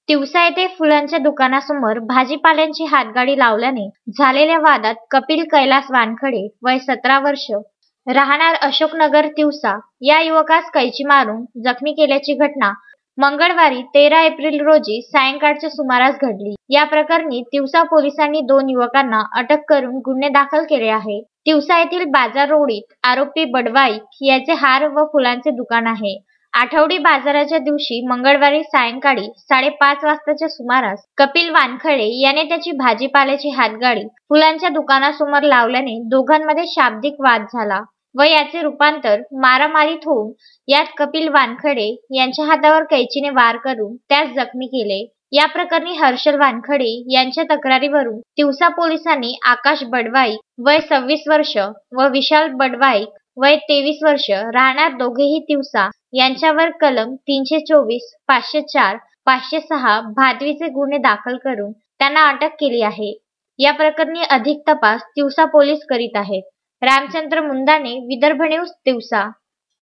तिवसा येथे फुलांच्या दुकानासमोर भाजीपाल्यांची हातगाडी लावल्याने झालेल्या वादात कपिल कैलास वानखडे वय 17 वर्ष राहणार अशोकनगर तिवसा या युवकास कैची मारून जखमी केल्याची घटना मंगळवारी 13 एप्रिल रोजी सायंकाळच्या सुमारास घडली। या प्रकरणी तिवसा पोलिसांनी 2 युवकांना अटक करून गुन्हे दाखल केले आहे। तिवसा येथील बाजार रोडीत आरोपी बडवाईक याचे हार व फुलांचे दुकान आहे। आठवडी बाजाराच्या दिवशी मंगळवारी सायंकाळी 5:30 वाजताच्या सुमारास कपिल वानखडे याने त्याची भाजीपाल्याची हातगाडी फुलांच्या दुकानासमोर लावल्याने दोघांमध्ये शाब्दिक वाद झाला व याचे रूपांतर मारामारीत होऊन यात कपिल वानखडे यांच्या हातावर कैचीने वार करून त्यास जखमी केले। या प्रकरणी हर्षल वानखडे यांच्या तक्रारीवरून तिवसा पोलिसांनी आकाश बडवाईक वय 26 वर्ष व विशाल बडवाईक वय 23 वर्ष राहणार दोघेही तिवसा यांच्यावर कलम 324, 504, 506 भादवीचे गुन्हे दाखल करून त्यांना अटक केली आहे। या प्रकरणी अधिक तपास तिवसा पोलीस करीत आहेत। रामचंद्र मुंदाने, विदर्भ न्यूज, तिवसा।